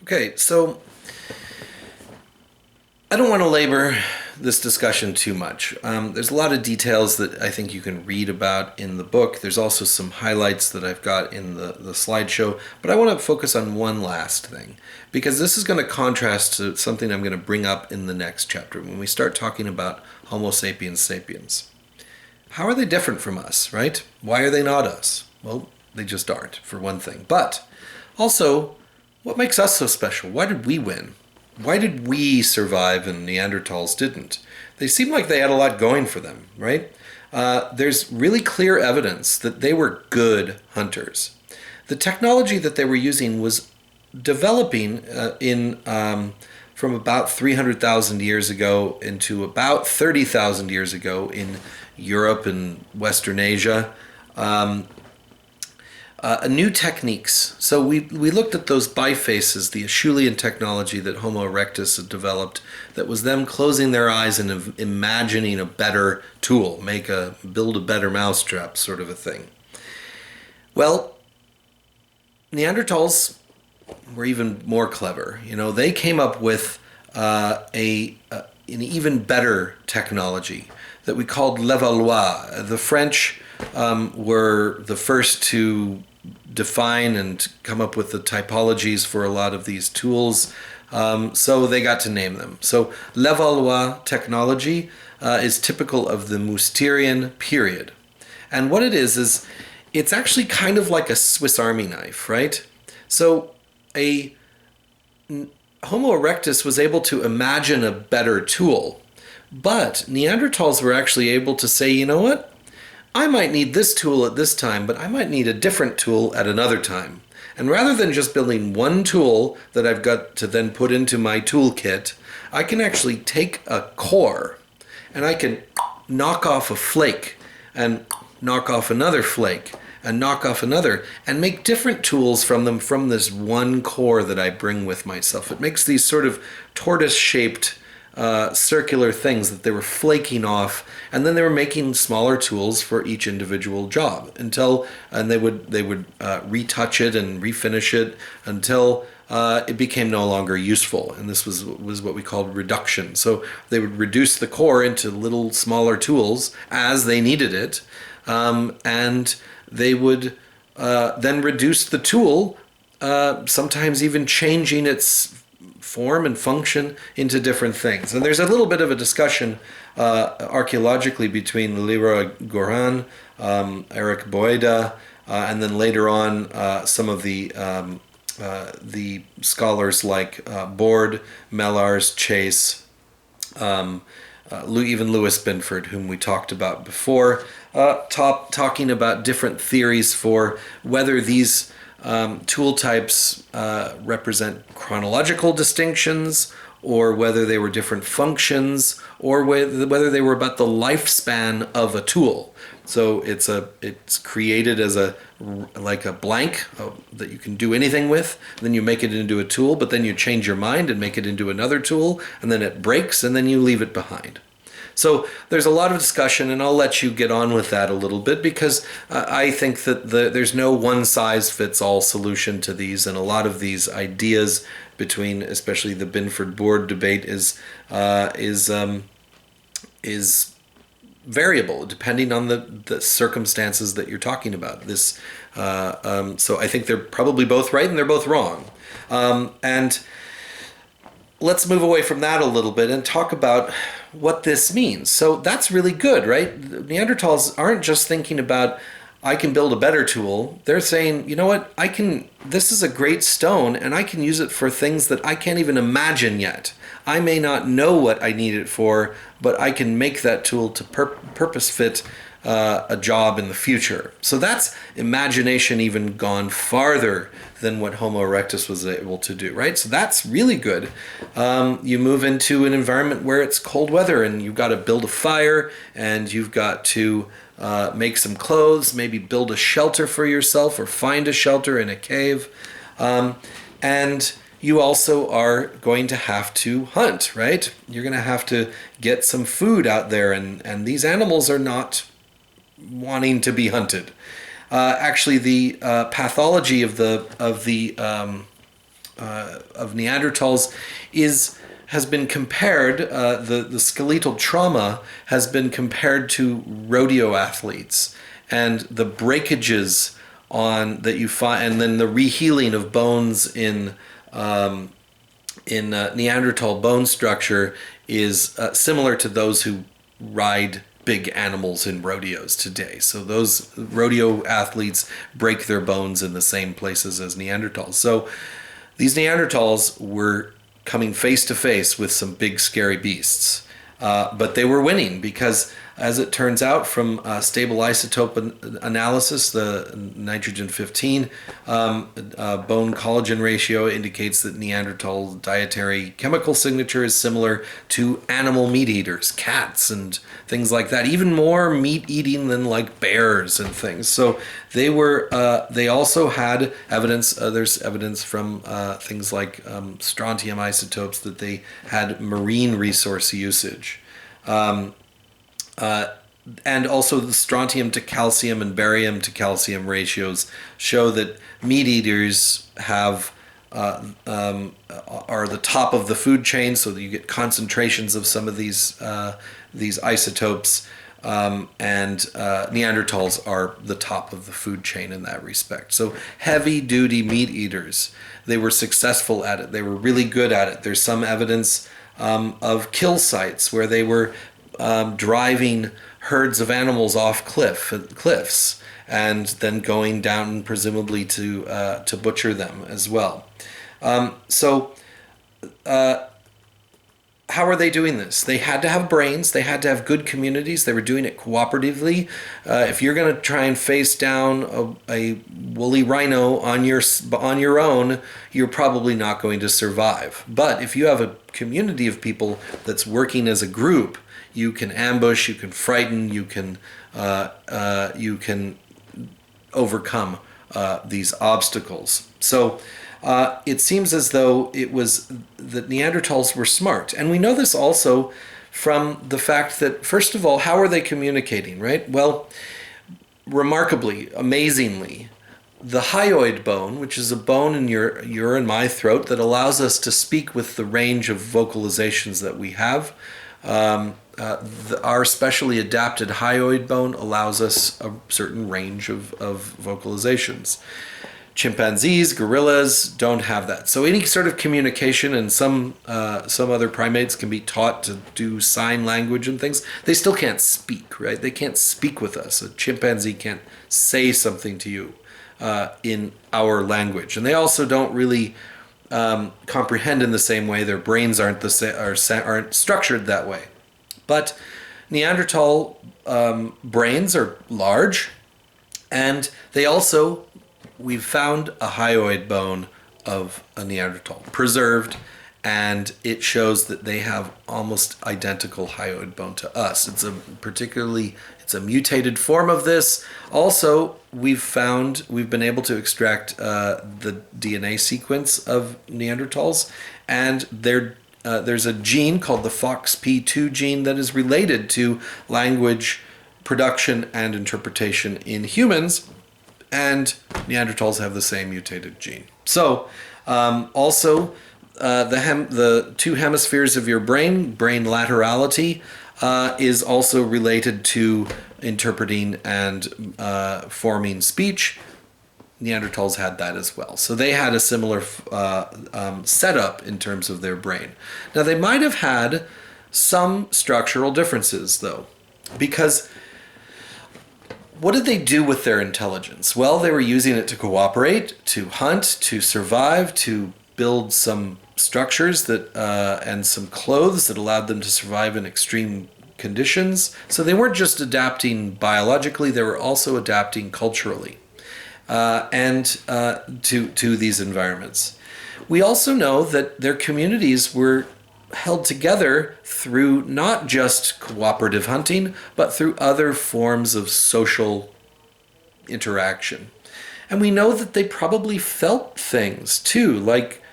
Okay, so I don't want to labor this discussion too much. There's a lot of details that I think you can read about in the book. There's also some highlights that I've got in the slideshow, but I want to focus on one last thing, because this is going to contrast to something I'm going to bring up in the next chapter when we start talking about Homo sapiens sapiens. How are they different from us, right? Why are they not us? Well, they just aren't, for one thing. But also, what makes us so special? Why did we win? Why did we survive and Neanderthals didn't? They seem like they had a lot going for them, right? There's really clear evidence that they were good hunters. The technology that they were using was developing from about 300,000 years ago into about 30,000 years ago in Europe and Western Asia. New techniques. So we looked at those bifaces, the Acheulean technology that Homo erectus had developed, that was them closing their eyes and imagining a better tool, build a better mousetrap sort of a thing. Well, Neanderthals were even more clever. They came up with an even better technology that we called l'évaloir. The French were the first to define and come up with the typologies for a lot of these tools, so they got to name them. So l'évaloir technology is typical of the Mousterian period. And what it is it's actually kind of like a Swiss Army knife, right? So a Homo erectus was able to imagine a better tool, but Neanderthals were actually able to say, you know what? I might need this tool at this time, but I might need a different tool at another time. And rather than just building one tool that I've got to then put into my toolkit, I can actually take a core and I can knock off a flake and knock off another flake and knock off another and make different tools from them from this one core that I bring with myself. It makes these sort of tortoise-shaped circular things that they were flaking off, and then they were making smaller tools for each individual job and they would retouch it and refinish it until it became no longer useful. And this was what we called reduction. So they would reduce the core into little smaller tools as they needed it, and they would then reduce the tool, sometimes even changing its form and function into different things. And there's a little bit of a discussion archaeologically between Leroy Goran, Eric Boyda, and then later on some of the scholars like Board, Mellars, Chase, even Lewis Binford, whom we talked about before, talking about different theories for whether these tool types represent chronological distinctions, or whether they were different functions, or whether they were about the lifespan of a tool. So it's created as like a blank that you can do anything with. Then you make it into a tool, but then you change your mind and make it into another tool, and then it breaks, and then you leave it behind. So there's a lot of discussion, and I'll let you get on with that a little bit, because I think that there's no one-size-fits-all solution to these, and a lot of these ideas between, especially the Binford-Board debate, is variable depending on the circumstances that you're talking about. So I think they're probably both right and they're both wrong. And let's move away from that a little bit and talk about what this means. So that's really good, right? Neanderthals aren't just thinking about, I can build a better tool. They're saying, you know what, this is a great stone and I can use it for things that I can't even imagine yet. I may not know what I need it for, but I can make that tool to purpose fit a job in the future. So that's imagination even gone farther than what Homo erectus was able to do, right? So that's really good. You move into an environment where it's cold weather and you've got to build a fire and you've got to make some clothes, maybe build a shelter for yourself or find a shelter in a cave. And you also are going to have to hunt, right? You're going to have to get some food out there, and these animals are not wanting to be hunted. Actually, the pathology of the of Neanderthals has been compared. The skeletal trauma has been compared to rodeo athletes, and the breakages on that you find, and then the rehealing of bones in Neanderthal bone structure is similar to those who ride big animals in rodeos today. So those rodeo athletes break their bones in the same places as Neanderthals. So these Neanderthals were coming face to face with some big scary beasts. But they were winning because, as it turns out from stable isotope analysis, the nitrogen-15 bone collagen ratio indicates that Neanderthal dietary chemical signature is similar to animal meat eaters, cats and things like that, even more meat eating than like bears and things. So they were. They also had evidence. There's evidence from things like strontium isotopes that they had marine resource usage. And also the strontium to calcium and barium to calcium ratios show that meat eaters are the top of the food chain, so that you get concentrations of some of these isotopes, and Neanderthals are the top of the food chain in that respect. So heavy-duty meat eaters, they were successful at it. They were really good at it. There's some evidence of kill sites where they were driving herds of animals off cliffs and then going down presumably to butcher them as well. How are they doing this? They had to have brains. They had to have good communities. They were doing it cooperatively. If you're going to try and face down a woolly rhino on your own, you're probably not going to survive. But if you have a community of people that's working as a group, you can ambush, you can frighten, you can overcome these obstacles. So it seems as though it was that Neanderthals were smart. And we know this also from the fact that, first of all, how are they communicating, right? Well, remarkably, amazingly, the hyoid bone, which is a bone in your and my throat that allows us to speak with the range of vocalizations that we have, our specially adapted hyoid bone allows us a certain range of vocalizations. Chimpanzees, gorillas don't have that. So any sort of communication, and some other primates can be taught to do sign language and things. They still can't speak, right? They can't speak with us. A chimpanzee can't say something to you in our language, and they also don't really comprehend in the same way. Their brains aren't structured that way. But Neanderthal brains are large, and they also, we've found a hyoid bone of a Neanderthal preserved, and it shows that they have almost identical hyoid bone to us. It's a mutated form of this. Also, we've been able to extract the DNA sequence of Neanderthals, and there's a gene called the FOXP2 gene that is related to language production and interpretation in humans, and Neanderthals have the same mutated gene. So also the two hemispheres of your brain laterality, is also related to interpreting and forming speech. Neanderthals had that as well. So they had a similar setup in terms of their brain. Now they might have had some structural differences though, because what did they do with their intelligence? Well, they were using it to cooperate, to hunt, to survive, to build some structures that and some clothes that allowed them to survive in extreme conditions. So they weren't just adapting biologically, they were also adapting culturally. And to these environments. We also know that their communities were held together through not just cooperative hunting, but through other forms of social interaction. And we know that they probably felt things too, like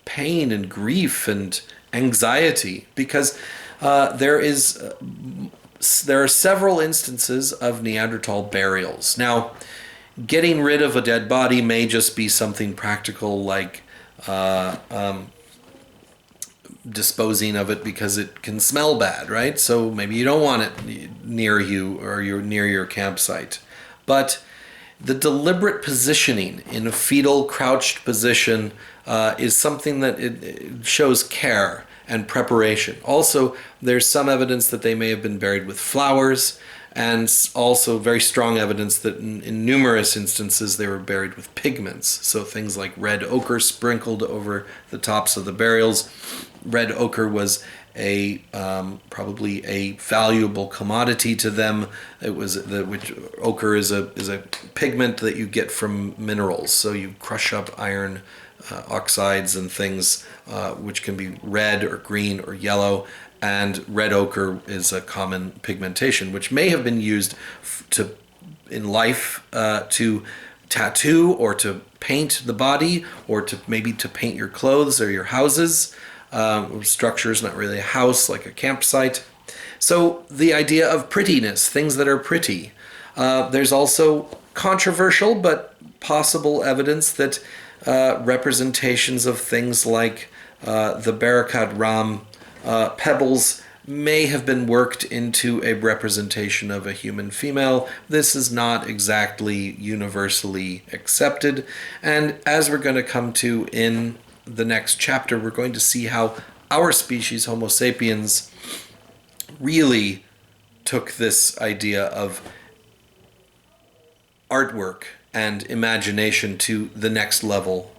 pain and grief and anxiety, because there are several instances of Neanderthal burials. Now, getting rid of a dead body may just be something practical like disposing of it because it can smell bad, right? So maybe you don't want it near you or you're near your campsite. But the deliberate positioning in a fetal crouched position is something that it shows care and preparation. Also, there's some evidence that they may have been buried with flowers, and also very strong evidence that in numerous instances they were buried with pigments. So things like red ochre sprinkled over the tops of the burials. Red ochre was a probably a valuable commodity to them. It was which ochre is a pigment that you get from minerals. So you crush up iron oxides and things which can be red or green or yellow. And red ochre is a common pigmentation, which may have been used in life to tattoo or to paint the body, or to maybe to paint your clothes or your houses. Structure is not really a house, like a campsite. So the idea of prettiness, things that are pretty. There's also controversial but possible evidence that representations of things like the Barakat Ram pebbles may have been worked into a representation of a human female. This is not exactly universally accepted. And as we're going to come to in the next chapter, we're going to see how our species, Homo sapiens, really took this idea of artwork and imagination to the next level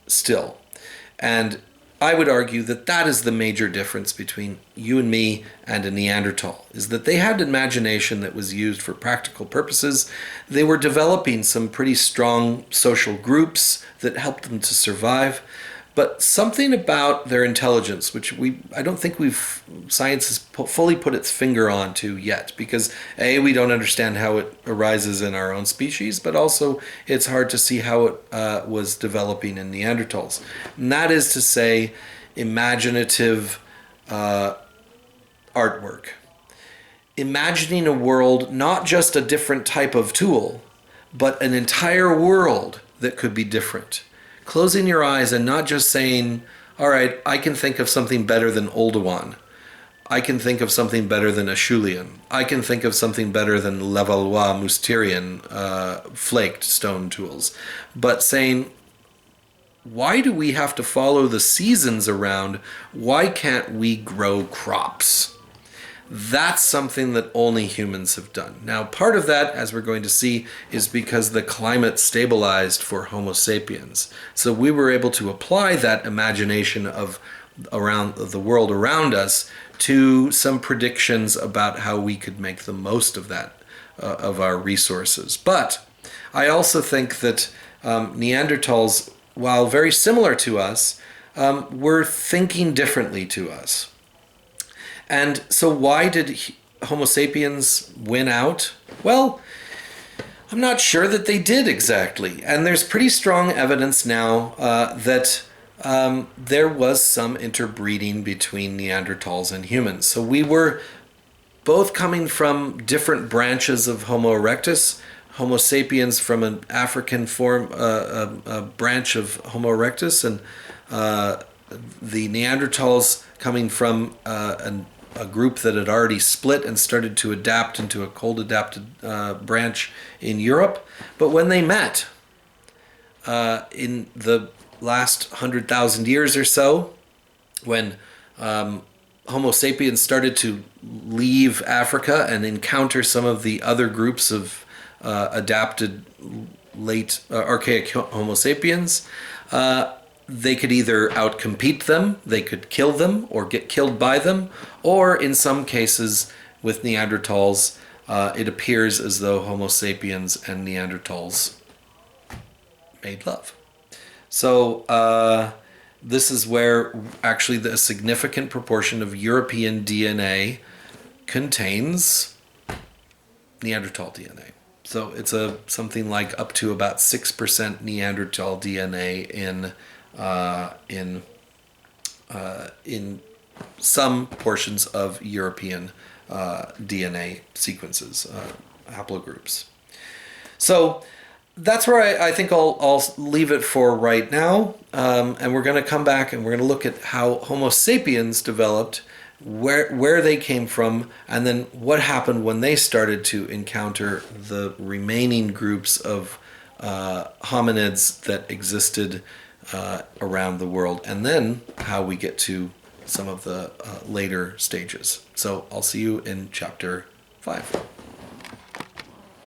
still. And I would argue that that is the major difference between you and me and a Neanderthal, is that they had imagination that was used for practical purposes. They were developing some pretty strong social groups that helped them to survive. But something about their intelligence, which I don't think science has fully put its finger on to yet, because A, we don't understand how it arises in our own species, but also it's hard to see how it was developing in Neanderthals. And that is to say, imaginative artwork. Imagining a world, not just a different type of tool, but an entire world that could be different. Closing your eyes and not just saying, all right, I can think of something better than Oldowan. I can think of something better than Acheulean. I can think of something better than Levallois Mousterian flaked stone tools. But saying, why do we have to follow the seasons around? Why can't we grow crops? That's something that only humans have done. Now, part of that, as we're going to see, is because the climate stabilized for Homo sapiens. So we were able to apply that imagination of around the world around us to some predictions about how we could make the most of that, of our resources. But I also think that Neanderthals, while very similar to us, were thinking differently to us. And so why did Homo sapiens win out? Well, I'm not sure that they did exactly. And there's pretty strong evidence now that there was some interbreeding between Neanderthals and humans. So we were both coming from different branches of Homo erectus. Homo sapiens from an African form, a branch of Homo erectus, and the Neanderthals coming from a group that had already split and started to adapt into a cold adapted branch in Europe. But when they met in the last 100,000 years or so, when Homo sapiens started to leave Africa and encounter some of the other groups of adapted late archaic Homo sapiens, they could either outcompete them, they could kill them or get killed by them, or in some cases with Neanderthals, it appears as though Homo sapiens and Neanderthals made love. So this is where actually the significant proportion of European DNA contains Neanderthal DNA. So it's something like up to about 6% Neanderthal DNA in some portions of European DNA sequences, haplogroups. So that's where I think I'll leave it for right now. And we're going to come back and we're going to look at how Homo sapiens developed, where they came from, and then what happened when they started to encounter the remaining groups of hominids that existed around the world, and then how we get to some of the later stages. So I'll see you in chapter 5.